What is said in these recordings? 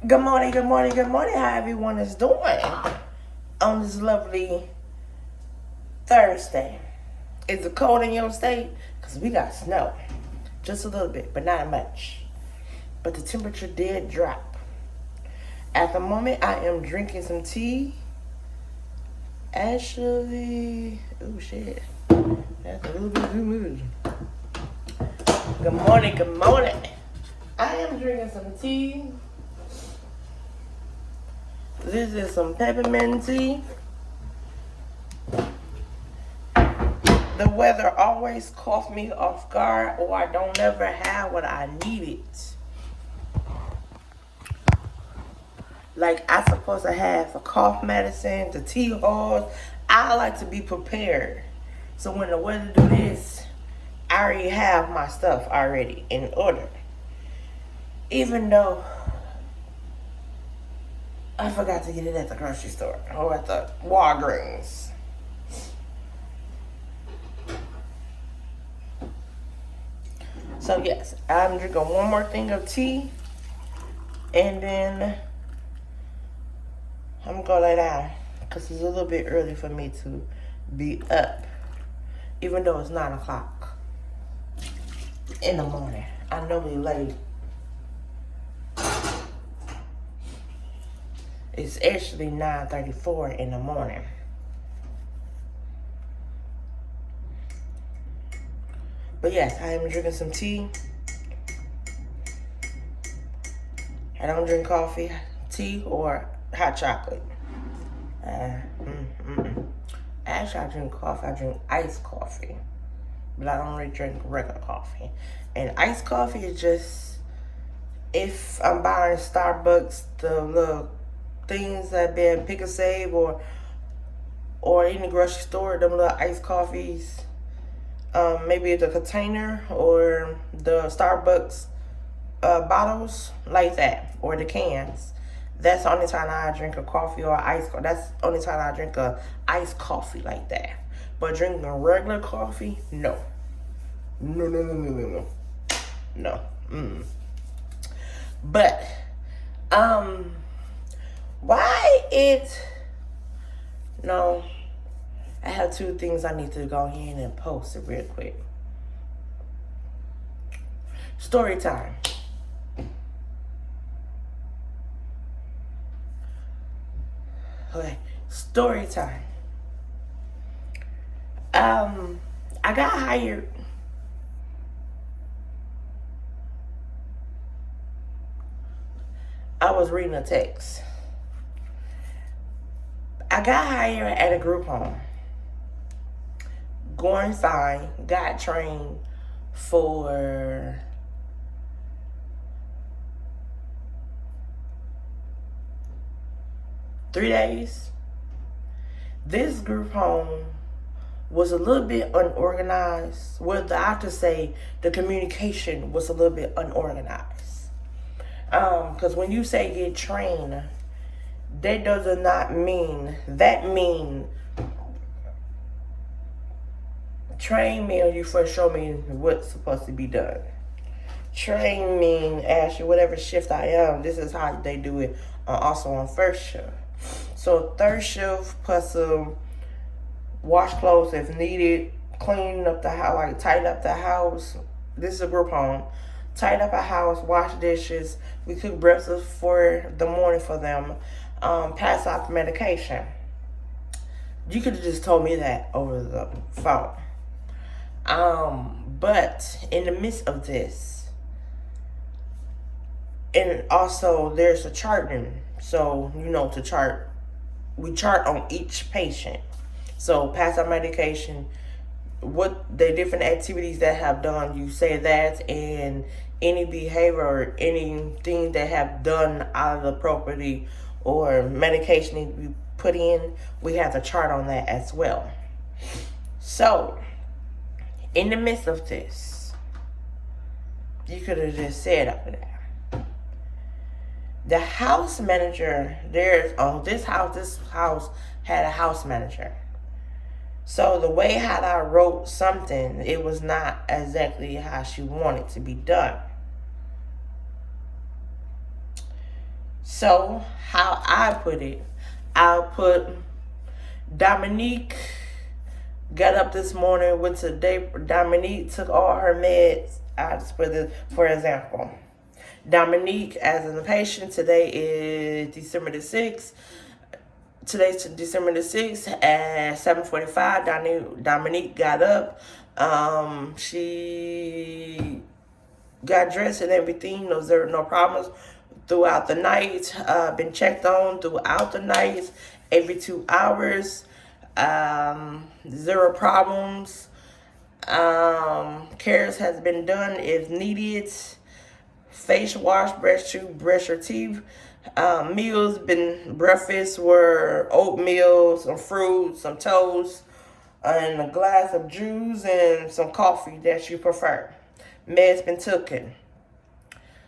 Good morning, good morning, good morning. How everyone is doing on this lovely Thursday? Is it cold in your state? Because we got snow. Just a little bit, but not much. But the temperature did drop. At the moment, I am drinking some tea. Actually, oh shit. That's a little bit too much. Good morning, good morning. I am drinking some tea. This is some peppermint tea. The weather always caught me off guard, or I don't ever have what I needed. Like, I'm supposed to have a cough medicine, the tea halls. I like to be prepared. So when the weather do this, I already have my stuff already in order. Even though I forgot to get it at the grocery store or at the Walgreens. So yes, I'm drinking one more thing of tea, and then I'm gonna go lay down because it's a little bit early for me to be up, even though it's 9 o'clock in the morning. I know we late. It's actually 9:34 in the morning. But yes, I am drinking some tea. I don't drink coffee, tea, or hot chocolate. Actually, I drink coffee. I drink iced coffee. But I don't really drink regular coffee. And iced coffee is just, if I'm buying Starbucks, the little things that been pick a save or in the grocery store, them little iced coffees. Maybe the container or the Starbucks bottles like that, or the cans. That's the only time I drink a coffee or ice. That's the only time I drink a iced coffee like that. But drinking a regular coffee, no. No. But why it? No. I have two things I need to go ahead and post it real quick. Story time. Okay, story time. I got hired. I was reading a text. I got hired at a group home. Going fine, got trained for 3 days. This group home was a little bit unorganized. Well, the doctors say the communication was a little bit unorganized. Because when you say get trained, that does not mean, that mean train me or you first show me what's supposed to be done. Train me, ask you whatever shift I am. This is how they do it also on first shift. So third shift plus wash clothes if needed, clean up the house, like tighten up the house. This is a group home. Tighten up a house, wash dishes. We cook breakfast for the morning for them. Pass out medication. You could have just told me that over the phone. But in the midst of this, and also there's a charting. So, to chart, we chart on each patient. So pass out medication, what the different activities that have done, you say that, and any behavior or anything that have done out of the property or medication need to be put in, we have to chart on that as well. So, in the midst of this, you could have just said up there. The house manager, this house had a house manager. So the way how I wrote something, it was not exactly how she wanted to be done. So how I put it, I'll put Dominique got up this morning, went to day. Dominique took all her meds. I just put it for example. Dominique, as in the patient, today is December the 6th. Today's December the 6th at 7:45. Dominique got up. She got dressed and everything. There were no problems throughout the night. Been checked on throughout the night, every 2 hours. Zero problems. Cares has been done if needed. Face wash, brush your teeth. Meals breakfast were oatmeal, some fruit, some toast, and a glass of juice and some coffee that you prefer. Meds been taken.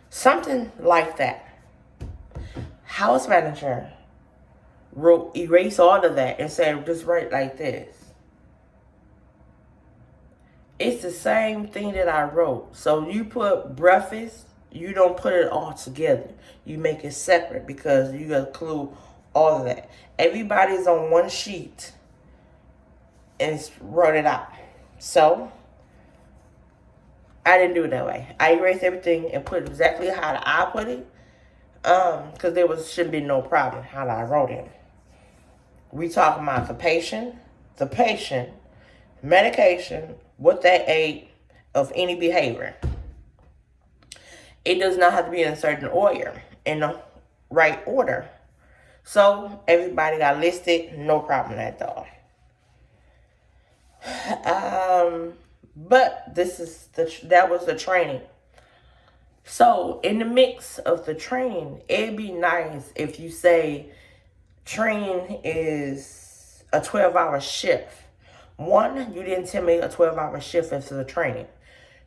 Something like that. House manager wrote, erase all of that and said, just write like this. It's the same thing that I wrote. So you put breakfast, you don't put it all together. You make it separate because you include all of that. Everybody's on one sheet and wrote it out. So I didn't do it that way. I erased everything and put exactly how I put it. Because shouldn't be no problem how I wrote it. We talking about the patient, medication, what they ate, of any behavior. It does not have to be in a certain order, in the right order. So everybody got listed, no problem at all. But that was the training. So in the mix of the training, it'd be nice if you say training is a 12-hour shift. 1, you didn't tell me a 12-hour shift is the training.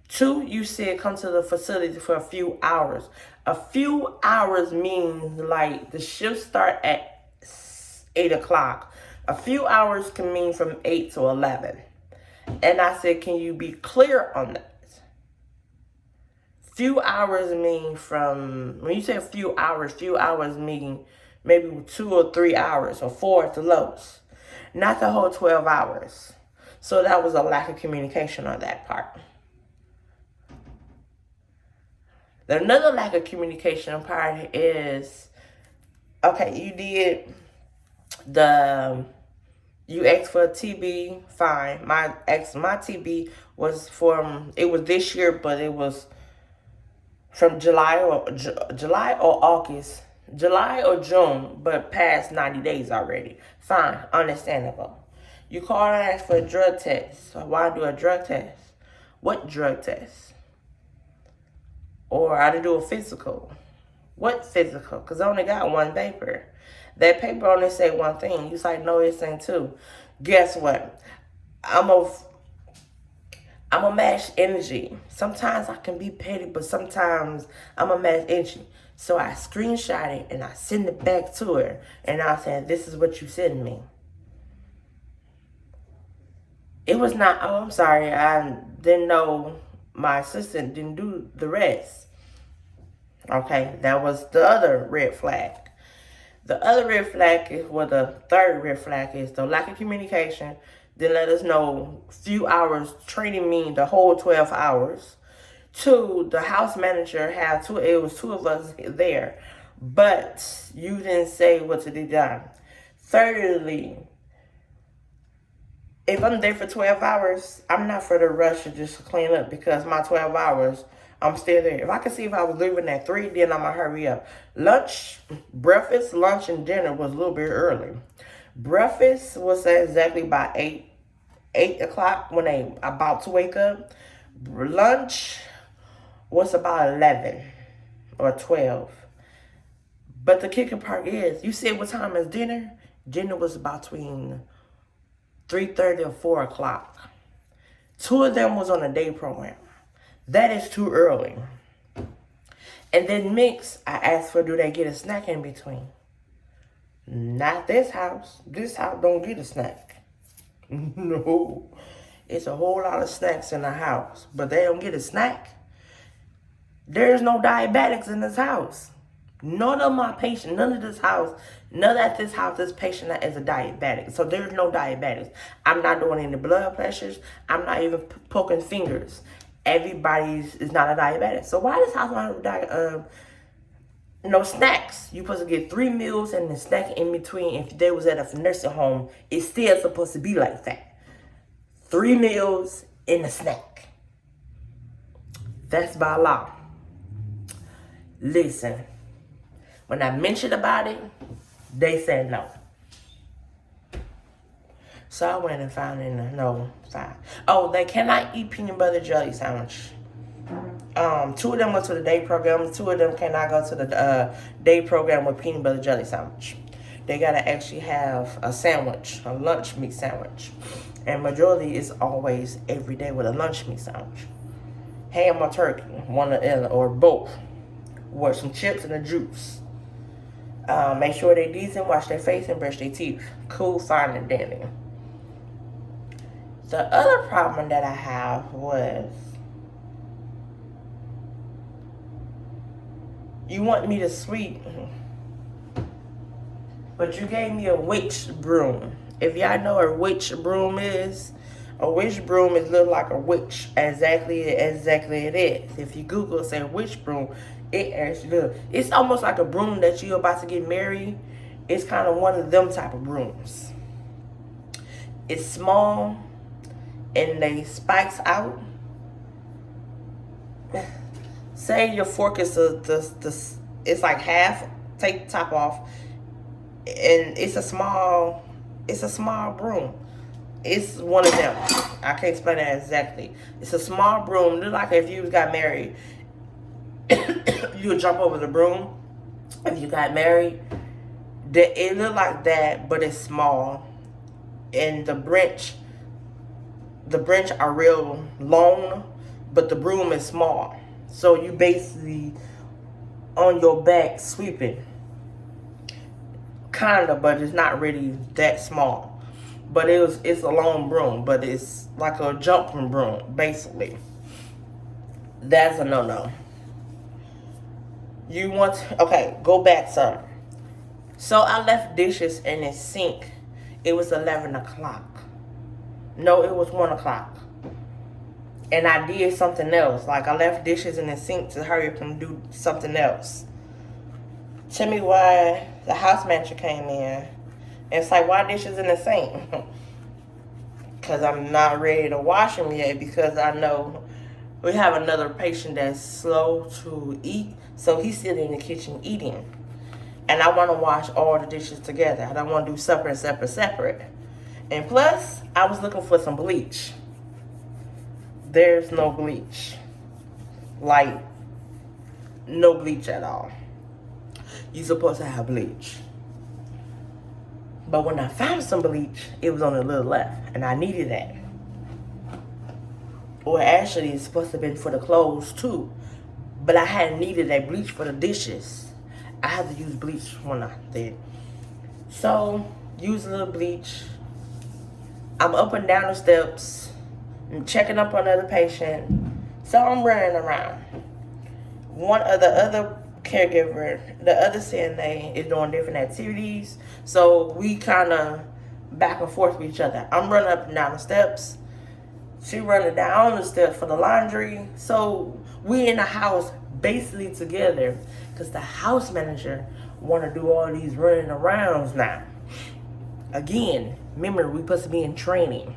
2, you said come to the facility for a few hours. A few hours means like the shift start at 8 o'clock. A few hours can mean from 8 to 11. And I said, can you be clear on that? Few hours mean when you say a few hours mean maybe 2 or 3 hours or 4 at the lowest. Not the whole 12 hours. So that was a lack of communication on that part. Another lack of communication part is, okay, you asked for a TB, fine. My TB was it was this year, but it was from July or August, July or June, but past 90 days already. Fine, understandable. You call and ask for a drug test. So why do a drug test? What drug test? Or I to do a physical. What physical? Because I only got one paper. That paper only say one thing. You say, no, it's saying 2. Guess what? I'm a match energy. Sometimes I can be petty, but sometimes I'm a match energy. So I screenshot it and I send it back to her. And I said, this is what you sent me. It was not, oh, I'm sorry. I didn't know my assistant didn't do the rest. Okay, that was the other red flag. The other red flag is, the third red flag is the lack of communication. Then let us know few hours. Training mean the whole 12 hours. 2, the house manager had it was 2 of us there, but you didn't say what to be done. Thirdly, if I'm there for 12 hours, I'm not for the rush to just clean up because my 12 hours, I'm still there. If I can see if I was leaving at 3, then I'm going to hurry up. Breakfast, lunch, and dinner was a little bit early. Breakfast was exactly by 8 o'clock when they about to wake up. Lunch was about 11 or 12. But the kicker part is, you said what time is dinner? Dinner was between 3:30 or 4 o'clock. 2 of them was on a day program. That is too early. And then mix, I asked for, do they get a snack in between? Not this house. This house don't get a snack. No. It's a whole lot of snacks in the house, but they don't get a snack. There's no diabetics in this house. None of my patients, none of this house, none at this house, this patient is a diabetic. So there's no diabetics. I'm not doing any blood pressures. I'm not even poking fingers. Everybody's is not a diabetic. So why this house not have no snacks? You supposed to get 3 meals and a snack in between. If they was at a nursing home, it's still supposed to be like that. 3 meals and a snack. That's by law. Listen, when I mentioned about it, they said no. So I went and found fine. Oh, they cannot eat peanut butter jelly sandwich. 2 of them went to the day program. 2 of them cannot go to the day program with peanut butter jelly sandwich. They gotta actually have a sandwich, a lunch meat sandwich. And majority is always every day with a lunch meat sandwich. Ham or turkey, one or both. With some chips and a juice. Make sure they're decent, wash their face, and brush their teeth. Cool, fine, and dandy. The other problem that I have was, you want me to sweep, but you gave me a witch broom. If y'all know what a witch broom is look like a witch. Exactly it is. If you Google say witch broom, it actually does. It's almost like a broom that you're about to get married. It's kind of one of them type of brooms. It's small and they spikes out. Say your fork is it's like half. Take the top off, and it's a small broom. It's one of them. I can't explain that exactly. It's a small broom. Look like if you got married, you would jump over the broom. If you got married, it look like that, but it's small, and the branch are real long, but the broom is small. So you basically on your back sweeping, kinda, but it's not really that small. But it's a long broom, but it's like a jumping broom, basically. That's a no-no. Go back some. So I left dishes in the sink. It was 11 o'clock. No, it was 1 o'clock. And I did something else. Like, I left dishes in the sink to hurry up and do something else. Tell me why the house manager came in. And it's like, why dishes in the sink? Because I'm not ready to wash them yet, because I know we have another patient that's slow to eat. So he's sitting in the kitchen eating. And I want to wash all the dishes together. I don't want to do separate. And plus, I was looking for some bleach. There's no bleach. Like, no bleach at all. You're supposed to have bleach. But when I found some bleach, it was on the little left. And I needed that. Or actually, it's supposed to have been for the clothes too. But I hadn't needed that bleach for the dishes. I had to use bleach when I did. So, use a little bleach. I'm up and down the steps. I'm checking up on another patient. So I'm running around. One of the other caregiver, the other CNA, is doing different activities. So we kind of back and forth with each other. I'm running up and down the steps. She running down the steps for the laundry. So we in the house basically together, because the house manager want to do all these running arounds now. Again, remember, we supposed to be in training.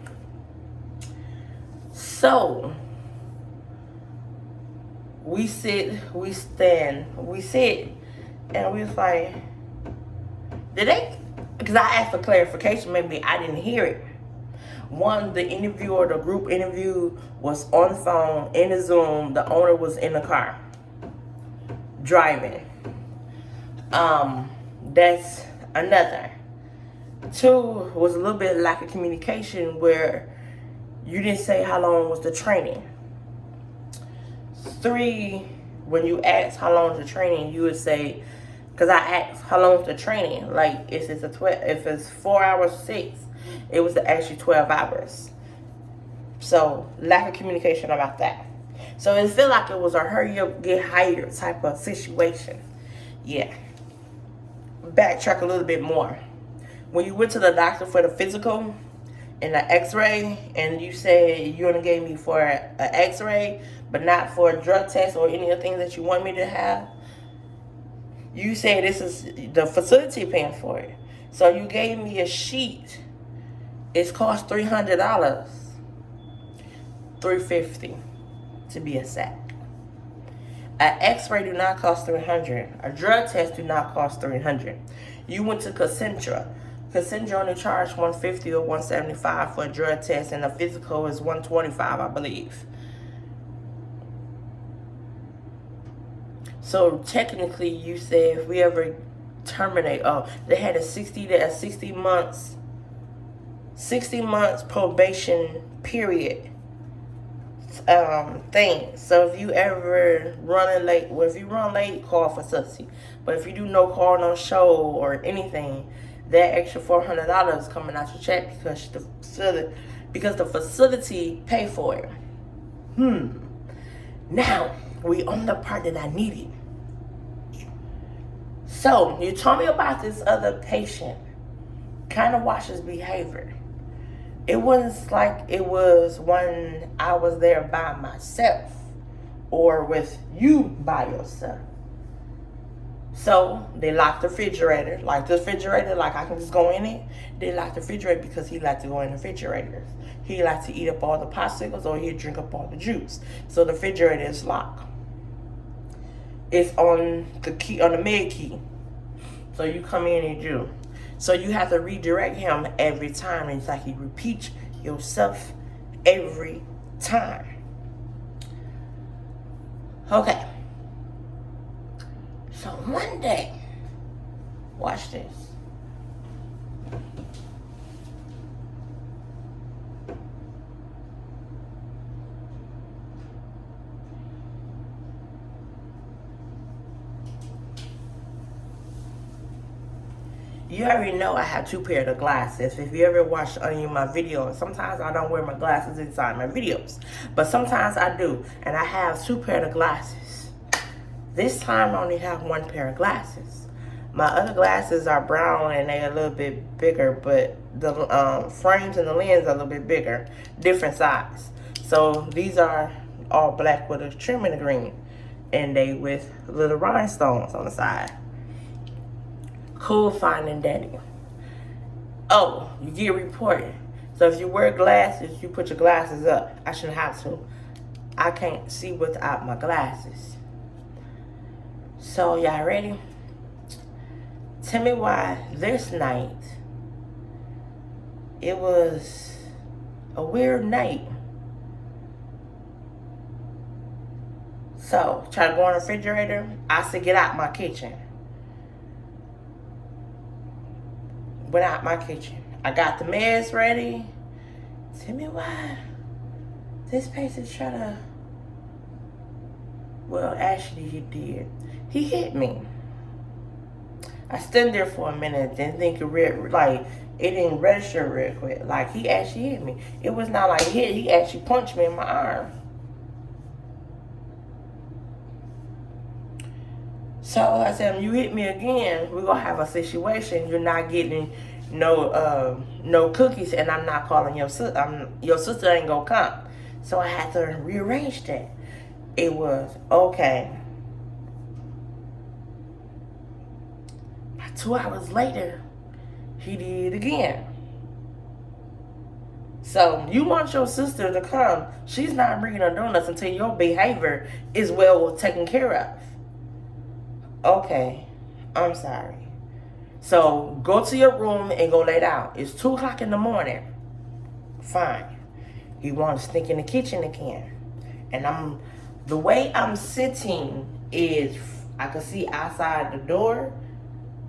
So we sit, and we was like, did they? Because I asked for clarification, maybe I didn't hear it. The group interview was on the phone, in the Zoom. The owner was in the car, driving. That's another. 2 was a little bit lack of communication, where you didn't say how long was the training. 3, when you asked how long is the training, you would say, because I asked how long is the training, like if it's 4 hours, 6, it was actually 12 hours. So lack of communication about that. So it felt like it was a hurry up, get hired type of situation. Yeah. Backtrack a little bit more. When you went to the doctor for the physical and the x-ray, and you said you only gave me for an x-ray, but not for a drug test or any of the things that you want me to have, you said this is the facility paying for it. So you gave me a sheet. It's cost $300. $350 to be exact. An x-ray do not cost $300. A drug test do not cost $300. You went to Concentra. Concentra only charged $150 or $175 for a drug test, and a physical is $125, I believe. So technically, you said if we ever terminate, they had a 60 months probation period thing. So if you ever running late, well, if you run late, call for subsidy. But if you do no call, no show, or anything, that extra $400 coming out your check because the facility pay for it. Now we on the part that I needed. So you told me about this other patient. Kind of watch his behavior. It wasn't like it was when I was there by myself or with you by yourself. So they locked the refrigerator. Like the refrigerator, like I can just go in it. They locked the refrigerator because he liked to go in the refrigerators. He liked to eat up all the popsicles or he'd drink up all the juice. So the refrigerator is locked. It's on the key, on the med key. So you come in and do. So you have to redirect him every time. And it's like you repeat yourself every time. Okay. So one day, watch this. You already know I have 2 pairs of glasses. If you ever watch any of my videos, sometimes I don't wear my glasses inside my videos. But sometimes I do. And I have 2 pairs of glasses. This time I only have 1 pair of glasses. My other glasses are brown and they're a little bit bigger, but the frames and the lens are a little bit bigger. Different size. So these are all black with a trim in the green. And they with little rhinestones on the side. Cool finding daddy. Oh, you get reported. So if you wear glasses, you put your glasses up. I shouldn't have to. I can't see without my glasses. So y'all ready? Tell me why this night, it was a weird night. So, try to go in the refrigerator. I said, get out my kitchen. Went out my kitchen. I got the meds ready. Tell me why this patient tried to... Well, actually, he did. He hit me. I stood there for a minute, didn't think it didn't register real quick. Like, he actually hit me. It was not like hit, he actually punched me in my arm. So I said, when you hit me again, we're gonna have a situation. You're not getting no cookies, and I'm not calling your sister. Your sister ain't gonna come. So I had to rearrange that. It was okay. 2 hours later, he did it again. So you want your sister to come. She's not bringing her donuts until your behavior is well taken care of. Okay, I'm sorry. So go to your room and go lay down. It's 2 o'clock in the morning. Fine. You want to sneak in the kitchen again. And the way I'm sitting is I can see outside the door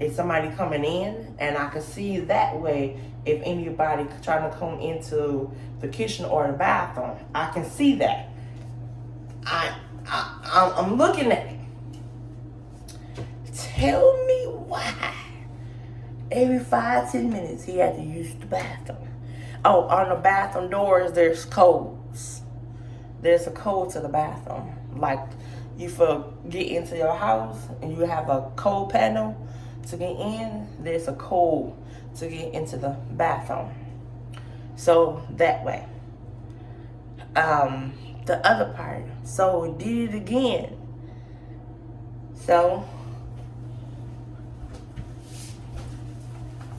if somebody coming in, and I can see that way if anybody trying to come into the kitchen or the bathroom. I can see that. I'm looking at it. Tell me why every 5-10 minutes he had to use the bathroom. Oh, on the bathroom doors there's codes. There's a code to the bathroom. Like you for get into your house and you have a code panel to get in, there's a code to get into the bathroom. So that way. The other part. So we did it again. So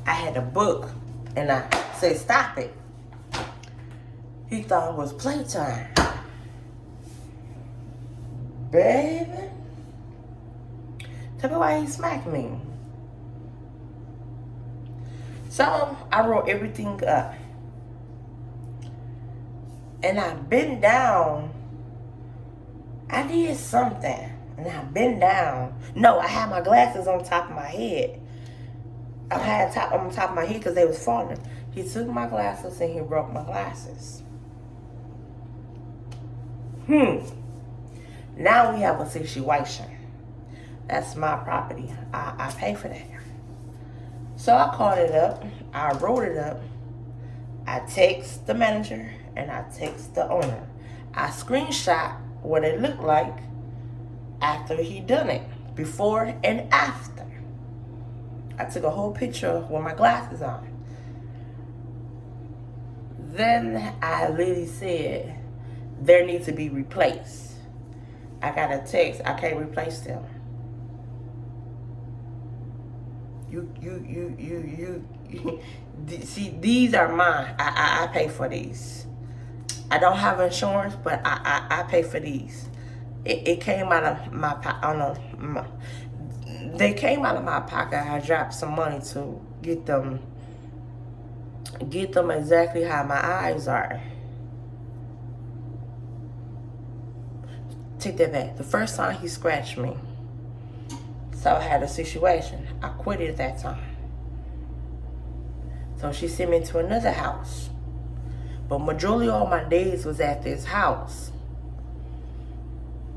I had a book and I said, stop it. He thought it was playtime. Baby. Tell me why he smacked me. So I wrote everything up. And I bent down. I did something. And I bent down. No, I had my glasses on top of my head. I had on top of my head because they was falling. He took my glasses and he broke my glasses. Now we have a situation. That's my property. I pay for that. So I called it up. I wrote it up. I text the manager and I text the owner. I screenshot what it looked like after he done it. Before and after. I took a whole picture with my glasses on. Then I literally said, there needs to be replaced. I got a text, I can't replace them. See, these are mine. I pay for these. I don't have insurance, but I pay for these. It came out of my pocket. They came out of my pocket. I dropped some money to get them exactly how my eyes are. Take that back. The first time he scratched me. So I had a situation. I quit it at that time. So she sent me to another house. But majority of all my days was at this house.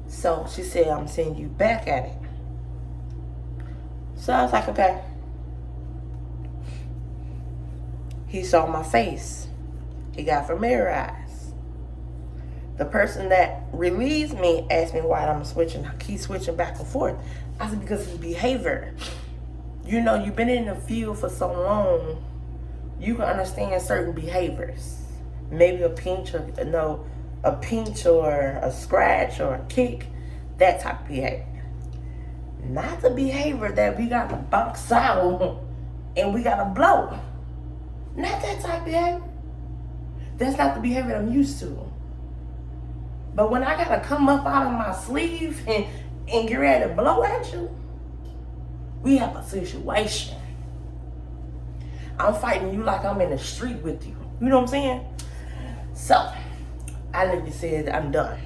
So she said, I'm sending you back at it. So I was like, okay. He saw my face. He got familiarized. The person that relieved me asked me why I'm keep switching back and forth. I said, because of behavior. You know, you've been in the field for so long, you can understand certain behaviors. Maybe a pinch or a scratch or a kick, that type of behavior. Not the behavior that we got to bounce out and we got to blow. Not that type of behavior. That's not the behavior I'm used to. But when I got to come up out of my sleeve and get ready to blow at you, we have a situation. I'm fighting you like I'm in the street with you. You know what I'm saying? So, I literally said, I'm done.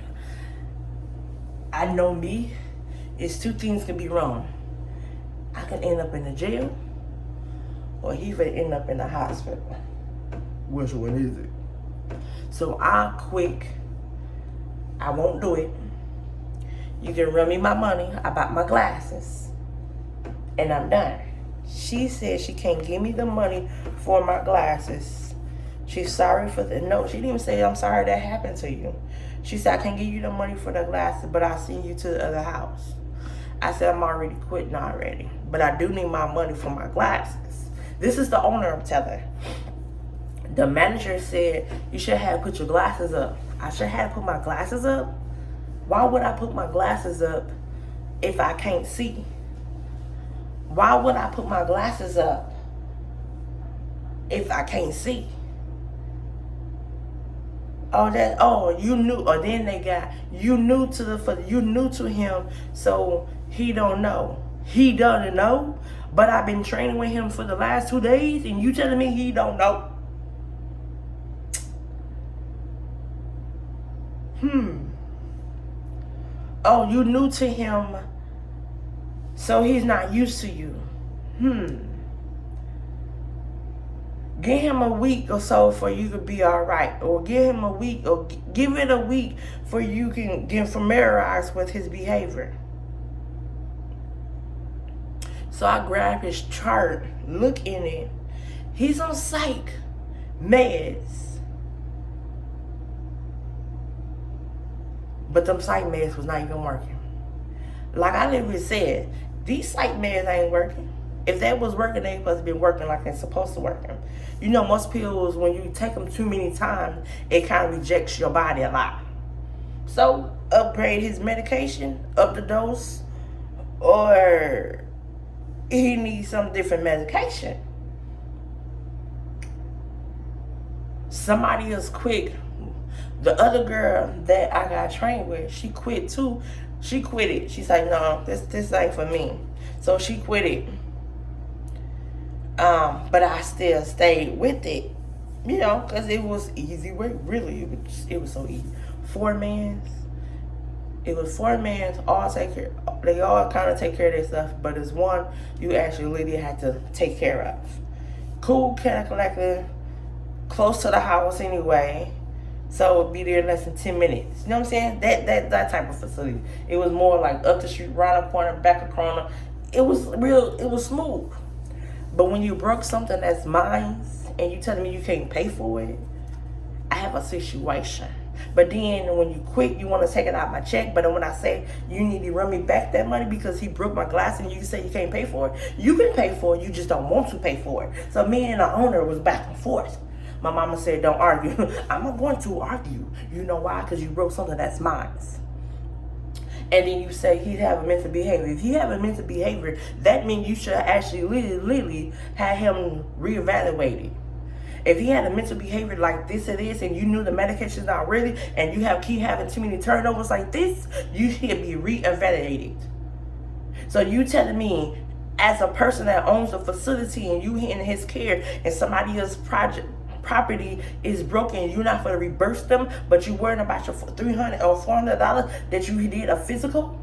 I know me. It's two things can be wrong. I can end up in the jail, or he could end up in the hospital. Which one is it? So I'm quick. I won't do it. You can run me my money. I bought my glasses. And I'm done. She said she can't give me the money for my glasses. She's sorry for the... No, she didn't even say, I'm sorry that happened to you. She said, I can't give you the money for the glasses, but I'll send you to the other house. I said, I'm already quitting already. But I do need my money for my glasses. This is the owner I'm telling. The manager said, you should have put your glasses up. I should have put my glasses up? Why would I put my glasses up if I can't see? Why would I put my glasses up if I can't see? You knew, or then they got, you new to him, so he don't know. He doesn't know, but I've been training with him for the last 2 days, and you telling me he don't know? Oh, you new to him, so he's not used to you. Give him a week or so for you to be all right. Or give him a week, or give it a week for you can get familiarized with his behavior. So I grabbed his chart, look in it. He's on psych meds. But them psych meds was not even working. Like I literally said, these psych meds ain't working. If that was working, they supposed to be working like they're supposed to work. You know, most pills, when you take them too many times, it kind of rejects your body a lot. So upgrade his medication, up the dose, or he needs some different medication. Somebody else quit. The other girl that I got trained with, she quit too. She quit it. She's like, no, this ain't for me. So she quit it. But I still stayed with it, you know, because it was easy work. Really, it was so easy. 4 mans. It was 4 mans. All take care. They all kind of take care of their stuff, but it's one you actually literally had to take care of. Cool, kind of collector, close to the house anyway. So it'd be there in less than 10 minutes. You know what I'm saying? That type of facility. It was more like up the street, round a corner, back a corner. It was real. It was smooth. But when you broke something that's mine and you telling me you can't pay for it, I have a situation. But then when you quit, you want to take it out of my check. But then when I say you need to run me back that money because he broke my glass and you say you can't pay for it, you can pay for it. You just don't want to pay for it. So me and the owner was back and forth. My mama said, don't argue. I'm not going to argue. You know why? Because you broke something that's mine. And then you say he'd have a mental behavior. If he have a mental behavior, that means you should actually literally have him reevaluated. If he had a mental behavior like this and this, and you knew the medication's not really, and you keep having too many turnovers like this, you should be reevaluated. So you telling me, as a person that owns a facility and you in his care, and somebody else's property is broken, you're not going to reimburse them, but you're worrying about your $300 or $400 that you did a physical,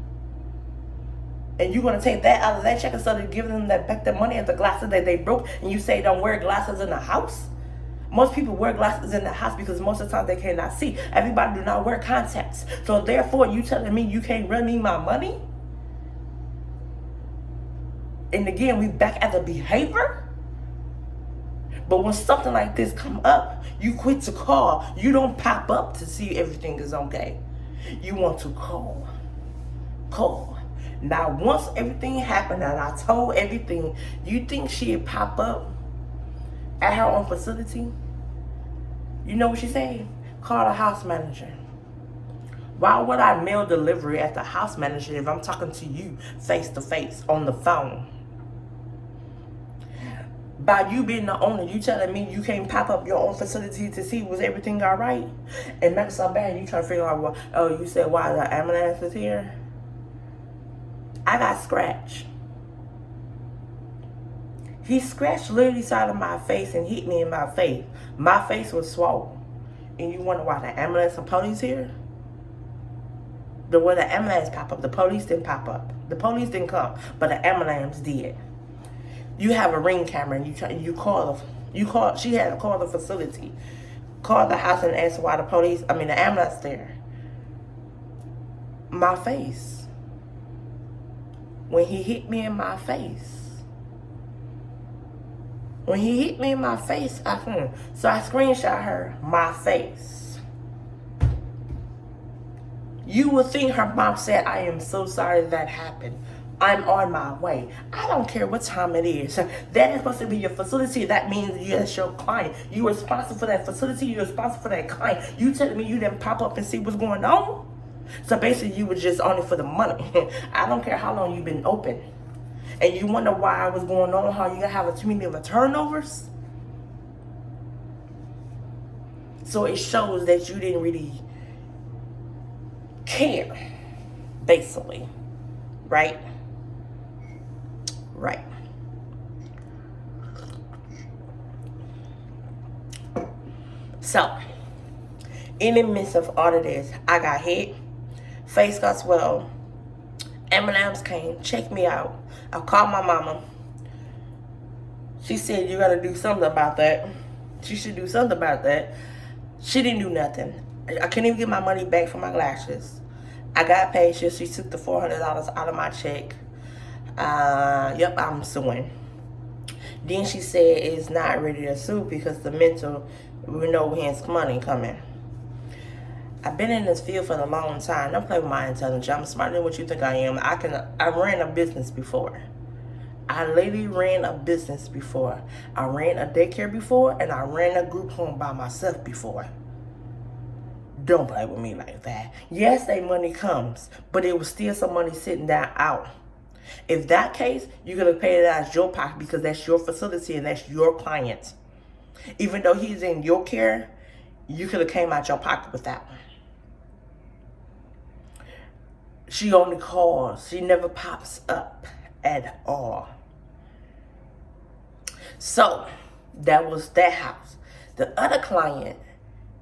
and you're going to take that out of that check instead of giving them that back the money of the glasses that they broke, and you say don't wear glasses in the house. Most people wear glasses in the house because most of the time they cannot see. Everybody do not wear contacts. So therefore, you telling me you can't run me my money? And again, we back at the behavior. But when something like this come up, you quit to call. You don't pop up to see everything is okay. You want to call. Call. Now, once everything happened and I told everything, you think she'd pop up at her own facility? You know what she said? Call the house manager. Why would I mail delivery at the house manager if I'm talking to you face to face on the phone? By you being the owner, you telling me you can't pop up your own facility to see was everything all right? And make it so bad, you trying to figure out, well, oh, you said why the ambulance is here? I got scratched. He scratched literally side of my face and hit me in my face. My face was swollen. And you wonder why the ambulance and police here? The way the ambulance pop up, the police didn't pop up. The police didn't come, but the ambulance did. You have a ring camera and she had to call the facility. Call the house and ask why the ambulance there. My face. When he hit me in my face. When he hit me in my face, so I screenshot her, my face. You would think her mom said, I am so sorry that happened. I'm on my way. I don't care what time it is. That is supposed to be your facility. That means you're your client. You're responsible for that facility. You're responsible for that client. You telling me you didn't pop up and see what's going on? So basically, you were just on it for the money. I don't care how long you've been open. And you wonder why was going on, how you have too many of the turnovers? So it shows that you didn't really care, basically. Right? Right. So, in the midst of all of this, I got hit, face got swelled, ambulance came, checked me out. I called my mama. She said, you gotta do something about that. She should do something about that. She didn't do nothing. I couldn't even get my money back for my lashes. I got paid. She took the $400 out of my check. Yep, I'm suing. Then she said it's not ready to sue because the mental, we know his money coming. I've been in this field for a long time. Don't play with my intelligence. I'm smarter than what you think I am. I ran a business before. I literally ran a business before. I ran a daycare before, and I ran a group home by myself before. Don't play with me like that. Yes, that money comes, but it was still some money sitting down out. If that case, you're going to pay it out of your pocket because that's your facility and that's your client. Even though he's in your care, you could have came out your pocket with that one. She only calls. She never pops up at all. So, that was that house. The other client,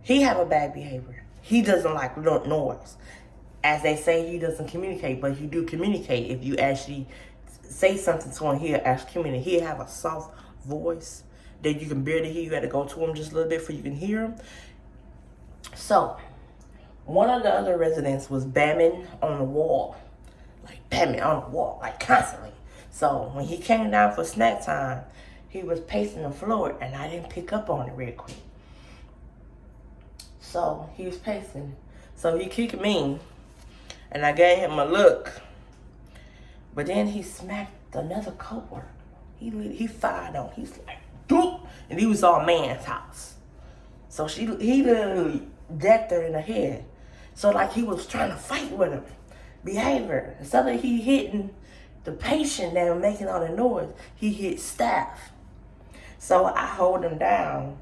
he have a bad behavior. He doesn't like noise. As they say, he doesn't communicate, but he do communicate. If you actually say something to him, he'll actually communicate. He'll have a soft voice that you can barely hear. You got to go to him just a little bit before you can hear him. So, one of the other residents was bamming on the wall. Like, bamming on the wall, like constantly. So, when he came down for snack time, he was pacing the floor, and I didn't pick up on it real quick. So, he was pacing. So, he kicked me, and I gave him a look. But then he smacked another coworker. He fired on. He's like, doop! And he was on man's house. So, he literally decked her in the head. So, like, he was trying to fight with him. Behavior. Instead of he hitting the patient that was making all the noise, he hit staff. So I hold him down.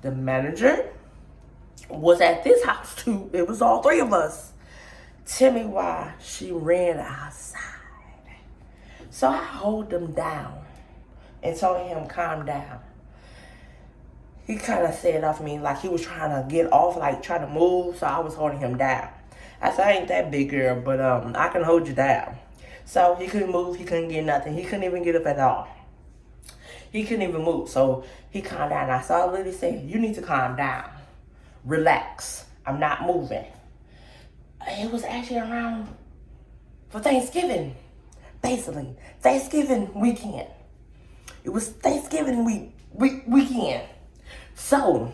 The manager was at this house too. It was all three of us. Tell me why she ran outside. So I hold him down and told him calm down. He kind of said off me like he was trying to get off, like trying to move. So I was holding him down. I said, I ain't that big girl, but I can hold you down. So he couldn't move. He couldn't get nothing. He couldn't even get up at all. He couldn't even move. So he calmed down. I saw Lily say, you need to calm down. Relax. I'm not moving. It was actually around for Thanksgiving. Basically. Thanksgiving weekend. It was Thanksgiving weekend. So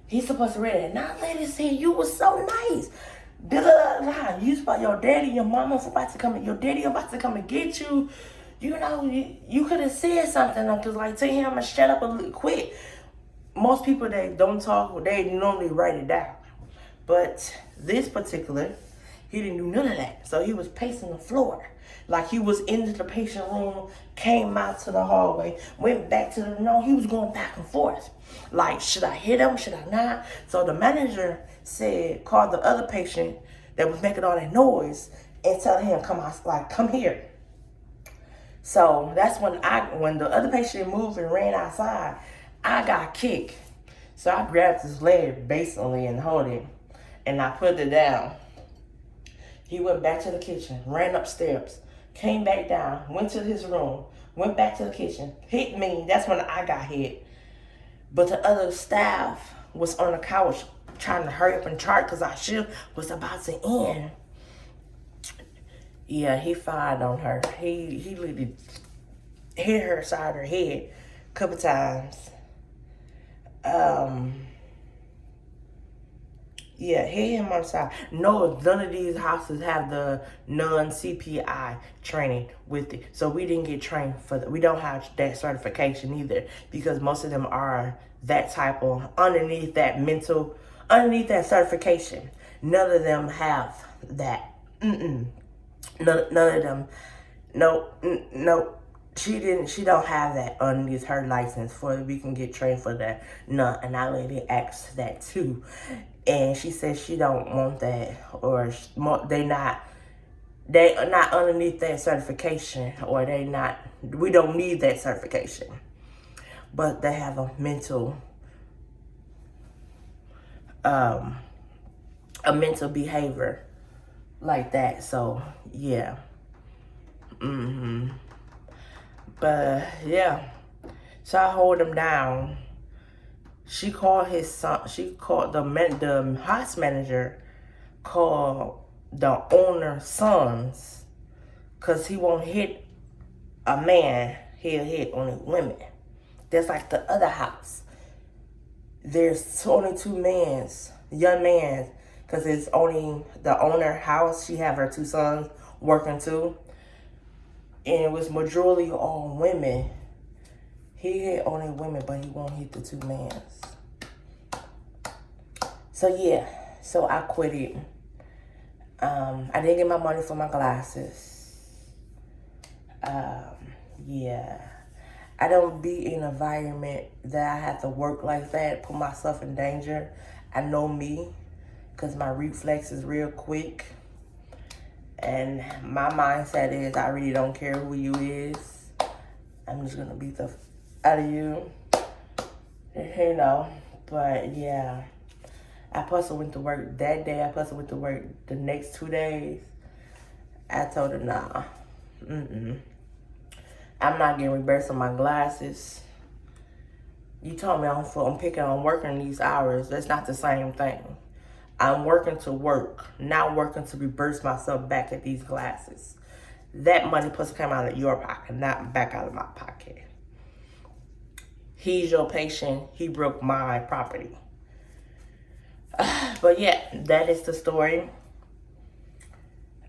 he's supposed to read it. Now Lily said, you was so nice. You about your daddy, your mama about to come. Your daddy about to come and get you. You know, you could have said something. Cause like tell him to shut up a little quick. Most people that don't talk, they normally write it down. But this particular, he didn't do none of that. So he was pacing the floor. Like he was into the patient room, came out to the hallway, went back to the, no, he was going back and forth. Like, should I hit him? Should I not? So the manager called the other patient that was making all that noise and tell him, come here. So that's when the other patient moved and ran outside, I got kicked. So I grabbed his leg basically and held it, and I put it down. He went back to the kitchen, ran upstairs, came back down, went to his room, went back to the kitchen, hit me. That's when I got hit. But the other staff was on the couch trying to hurry up and chart because our shift was about to end. Yeah, he fired on her. He literally hit her side of her head a couple times. Yeah, hit him on the side. No, none of these houses have the non-CPI training with it. So we didn't get trained for that. We don't have that certification either because most of them are that type of, underneath that certification. None of them have that. None of them. No. She don't have that underneath her license for we can get trained for that. No, and I lady asked that too. And she said she don't want that, or they are not underneath that certification, or we don't need that certification. But they have a mental behavior like that. So yeah. But yeah. So I hold him down. She called his son. She called the house manager. Called the owner's sons, cause he won't hit a man. He'll hit only women. That's like the other house. There's only two mans young man, because it's only the owner house. She have her 2 sons working too, and it was majority on women. He hit only women, but he won't hit the 2 mans. So yeah, so I quit it. I didn't get my money for my glasses. Yeah. I don't be in an environment that I have to work like that, put myself in danger. I know me, because my reflex is real quick. And my mindset is I really don't care who you is. I'm just going to beat the out of you. You know, but yeah. I plus went to work that day. I plus went to work the next 2 days. I told her, nah. I'm not getting reimbursed on my glasses. You told me I'm picking on working these hours. That's not the same thing. I'm working to work, not working to reimburse myself back at these glasses. That money supposed to come out of your pocket, not back out of my pocket. He's your patient. He broke my property. But yeah, that is the story.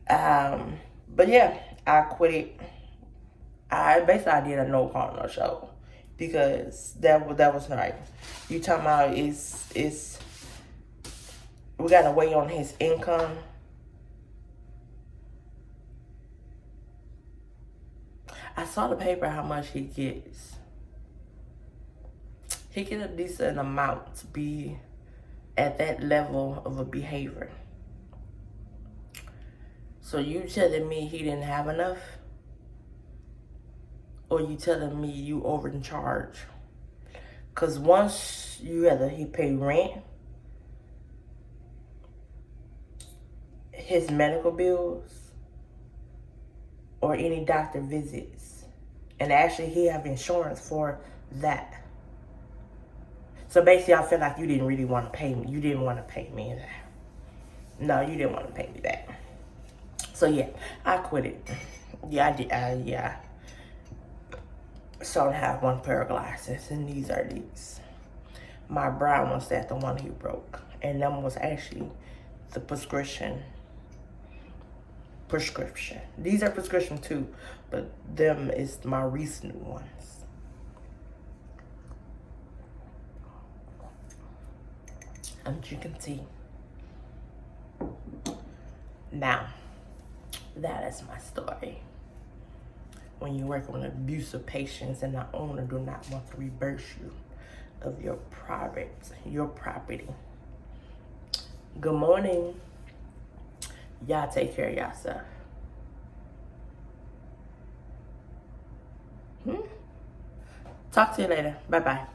But yeah, I quit it. I did a no call, no show, because that was right. You talking about it's we gotta wait on his income. I saw the paper how much he gets. He get a decent amount to be at that level of a behavior. So you telling me he didn't have enough? Or you telling me you overcharge? Because once he pay rent, his medical bills, or any doctor visits, and actually he have insurance for that. So basically, I feel like you didn't really want to pay me. You didn't want to pay me that. No, you didn't want to pay me that. So yeah, I quit it. Yeah, I did. Yeah. So I have 1 pair of glasses, and these are these. My brown ones, that's the one he broke, and them was actually the prescription. These are prescription too, but them is my recent ones. I'm drinking tea. Now, that is my story. When you work with abusive patients and the owner do not want to reimburse you of your property. Good morning. Y'all take care of yourself. Talk to you later. Bye-bye.